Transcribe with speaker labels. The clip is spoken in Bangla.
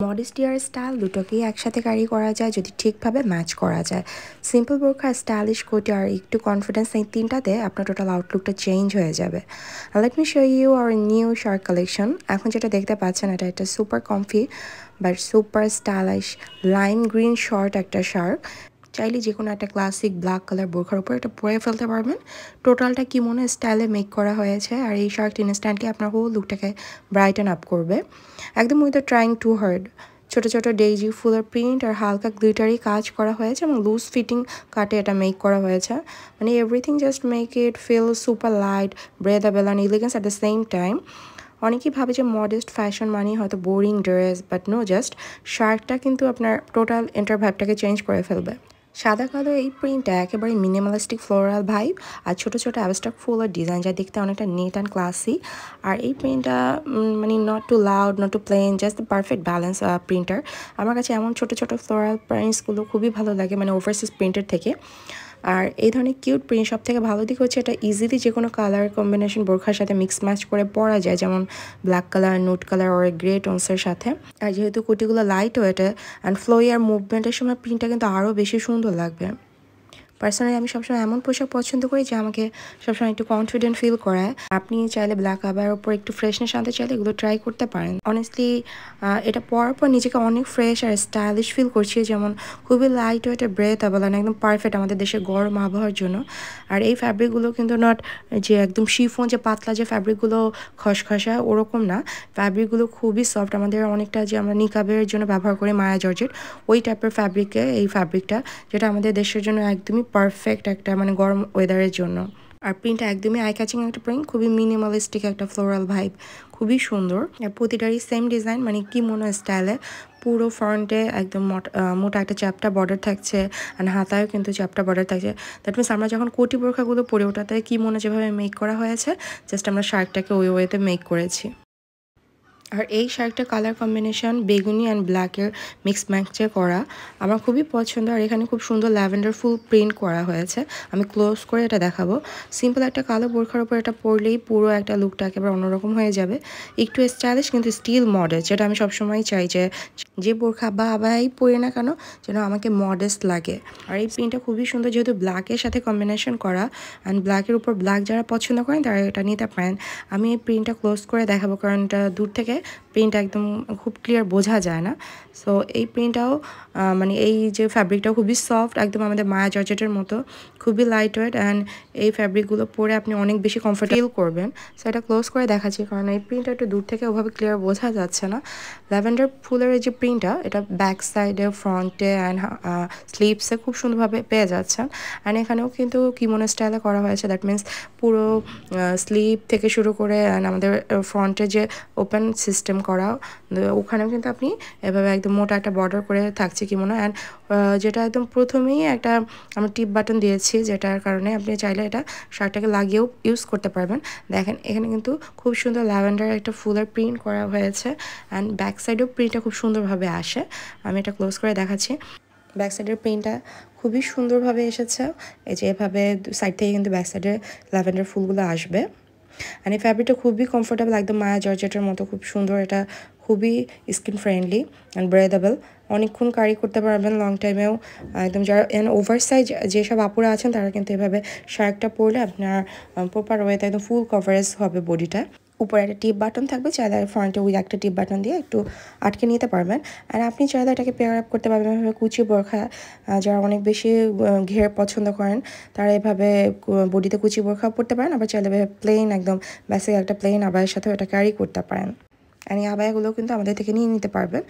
Speaker 1: মডেস্টি আর স্টাইল দুটোকেই একসাথে ক্যারি করা যায় যদি ঠিকভাবে ম্যাচ করা যায়। সিম্পল বোরখা, স্টাইলিশ কোটি আর একটু কনফিডেন্স, এই তিনটাতে আপনার টোটাল আউটলুকটা চেঞ্জ হয়ে যাবে। Let me show you our new shirt collection. এখন যেটা দেখতে পাচ্ছেন এটা একটা super comfy but super stylish lime green short একটা শার্ট। চাইলে যে কোনো একটা ক্লাসিক ব্ল্যাক কালার বোরখার উপর এটা পরে ফেলতে পারবেন। টোটালটা কিমোনো স্টাইলে মেক করা হয়েছে আর এই শার্ট ইনস্ট্যান্টলি আপনার হোল লুকটাকে ব্রাইটেন আপ করবে একদম উইথ ট্রাইং টু হার্ড। ছোটো ছোটো ডেইজি ফুলের প্রিন্ট আর হালকা গ্লিটারি কাজ করা হয়েছে এবং লুজ ফিটিং কাটে এটা মেক করা হয়েছে। মানে everything just make it feel super light, breathable and elegance at the same time. অনেকেই ভাবে যে মডেস্ট ফ্যাশন মানে হয়তো boring dress, but no, just শার্টটা কিন্তু আপনার টোটাল এন্টার ভাইবটাকে চেঞ্জ করে ফেলবে। সাদা কালো এই প্রিন্টটা একেবারে মিনিমালিস্টিক ফ্লোরাল ভাইব আর ছোটো ছোটো অ্যাবস্ট্রাক্ট ফুলের ডিজাইন, যা দেখতে অনেকটা নিট অ্যান্ড ক্লাসি। আর এই প্রিন্টটা মানে not too loud, not too plain, just the perfect balance printer. আমার কাছে এমন ছোটো ছোটো ফ্লোরাল প্রিন্টসগুলো খুবই ভালো লাগে, মানে ওভারসিজ প্রিন্টের থেকে। আর এই ধরনের কিউট প্রিন্ট সব থেকে ভালো দিক হচ্ছে এটা ইজিলি যে কোনো কালার কম্বিনেশন বোরখার সাথে মিক্স ম্যাচ করে পরা যায়, যেমন ব্ল্যাক কালার, নুট কালার আর গ্রে টোনসের সাথে। আর যেহেতু কুটিগুলো লাইট ওয়েটে অ্যান্ড ফ্লোই আর মুভমেন্টের সময় প্রিন্টটা কিন্তু আরও বেশি সুন্দর লাগবে। পার্সোনালি আমি সবসময় এমন পোশাক পছন্দ করি যে আমাকে সবসময় একটু কনফিডেন্ট ফিল করায়। আপনি চাইলে ব্ল্যাক আবার ওপর একটু ফ্রেশনেস আনতে চাইলে এগুলো ট্রাই করতে পারেন। অনেস্টলি এটা পরার পর নিজেকে অনেক ফ্রেশ আর স্টাইলিশ ফিল করছি, যেমন খুবই লাইট ওয়েটের ব্রেথেবল আর একদম পারফেক্ট আমাদের দেশের গরম আবহাওয়ার জন্য। আর এই ফ্যাব্রিকগুলো কিন্তু নট যে একদম শিফন যে পাতলা যে ফ্যাব্রিকগুলো খসখসা ওরকম না, ফ্যাব্রিকগুলো খুবই সফট। আমাদের অনেকটা যে আমরা নিকাবের জন্য ব্যবহার করি মায়া জর্জেট, ওই টাইপের ফ্যাব্রিকে এই ফ্যাব্রিকটা, যেটা আমাদের দেশের জন্য একদমই পারফেক্ট একটা মানে গরম ওয়েদারের জন্য। আর প্রিন্টটা একদমই আই ক্যাচিং একটা প্রিন্ট, খুবই মিনিমালিস্টিক একটা ফ্লোরাল ভাইব, খুবই সুন্দর। আর প্রতিটারই সেম ডিজাইন, মানে কি মনে স্টাইলে পুরো ফ্রন্টে একদম মোটা একটা চ্যাপটা বর্ডার থাকছে আর হাতায়ও কিন্তু চ্যাপটা বর্ডার থাকছে। দ্যাট মিনস আমরা যখন কোটি বোরখাগুলো পরি ওটাতে কি মনে যেভাবে মেক করা হয়েছে, জাস্ট আমরা শার্টটাকে ওই ওয়েতে মেক করেছি। আর এই শার্টটা কালার কম্বিনেশন বেগুনি অ্যান্ড ব্ল্যাকের মিক্স ম্যাচে করা আমার খুবই পছন্দ। আর এখানে খুব সুন্দর ল্যাভেন্ডার ফুল প্রিন্ট করা হয়েছে। আমি ক্লোজ করে এটা দেখাবো। সিম্পল একটা কালো বোরখার উপর এটা পরলেই পুরো একটা লুকটা একেবারে অন্যরকম হয়ে যাবে, একটু স্টাইলিশ কিন্তু স্টিল মডেল, যেটা আমি সবসময় চাই যে বোরখা বা আবাই পরি না কেন যেন আমাকে মডেস্ট লাগে। আর এই প্রিন্টটা খুবই সুন্দর, যেহেতু ব্ল্যাকের সাথে কম্বিনেশন করা অ্যান্ড ব্ল্যাকের উপর ব্ল্যাক যারা পছন্দ করেন তারা এটা নিতে পারেন। আমি এই প্রিন্টটা ক্লোজ করে দেখাবো কারণ এটা দূর থেকে প্রিন্ট একদম খুব ক্লিয়ার বোঝা যায় না। সো এই প্রিন্টটাও মানে এই যে ফ্যাব্রিকটাও খুবই সফট, একদম আমাদের মায়া জর্জেটের মতো, খুবই লাইট ওয়েট অ্যান্ড এই ফ্যাব্রিকগুলো পরে আপনি অনেক বেশি কমফোর্টেবল ফিল করবেন। সো এটা ক্লোজ করে দেখাচ্ছি কারণ এই প্রিন্টটা একটু দূর থেকে ওভাবে ক্লিয়ার বোঝা যাচ্ছে না। ল্যাভেন্ডার ফুলের এই যে প্রিন্টটা, এটা ব্যাক সাইডে, ফ্রন্টে অ্যান্ড স্লিভসে খুব সুন্দরভাবে পেয়ে যাচ্ছেন। অ্যান্ড এখানেও কিন্তু কিমোনো স্টাইলে করা হয়েছে, দ্যাট মিনস পুরো স্লিভ থেকে শুরু করে অ্যান্ড আমাদের ফ্রন্টে যে ওপেন সিস্টেম করা, ওখানেও কিন্তু আপনি এভাবে একদম মোটা একটা বর্ডার করে থাকছে কিমোনো। অ্যান্ড যেটা একদম প্রথমেই একটা আমরা টিপ বাটন দিয়েছি, যেটার কারণে আপনি চাইলে এটা শার্টটাকে লাগিয়েও ইউজ করতে পারবেন। দেখেন এখানে কিন্তু খুব সুন্দর ল্যাভেন্ডার একটা ফুলের প্রিন্ট করা হয়েছে অ্যান্ড ব্যাক সাইডেও প্রিন্টটা খুব সুন্দরভাবে আসে। আমি এটা ক্লোজ করে দেখাচ্ছি। ব্যাক সাইডের প্রিন্টটা খুবই সুন্দরভাবে এসেছে, এই যে এভাবে সাইড থেকে কিন্তু ব্যাক সাইডে ল্যাভেন্ডার ফুলগুলো আসবে। আর এই ফ্যাব্রিকটা খুবই কমফোর্টেবল, একদম মায়া জর্জেটের মতো, খুব সুন্দর। এটা খুবই স্কিন ফ্রেন্ডলি অ্যান্ড ব্রেদেবল, অনেকক্ষণ ক্যারি করতে পারবেন লং টাইমেও। একদম যারা ওভার সাইজ যেসব আপুরা আছেন তারা কিন্তু এভাবে শার্টটা পরলে আপনার প্রপার ওয়েতে একদম ফুল কভারেজ হবে বডিটা। উপরে একটা টিপ বাটন থাকবে, চাইলে ফ্রন্টে ওই একটা টিপ বাটন দিয়ে একটু আটকে নিতে পারবেন। আর আপনি চাইলে এটাকে পেয়ার আপ করতে পারবেন এভাবে কুচি বোরখা, যারা অনেক বেশি ঘের পছন্দ করেন তারা এভাবে বডিতে কুচি বোরখা পরতে পারেন। আবার চাইলে প্লেন একদম বেসিক একটা প্লেন আবায়ের সাথেও এটা ক্যারি করতে পারেন। আর এই আবায়াগুলো কিন্তু আমাদের থেকে নিয়ে নিতে পারবেন।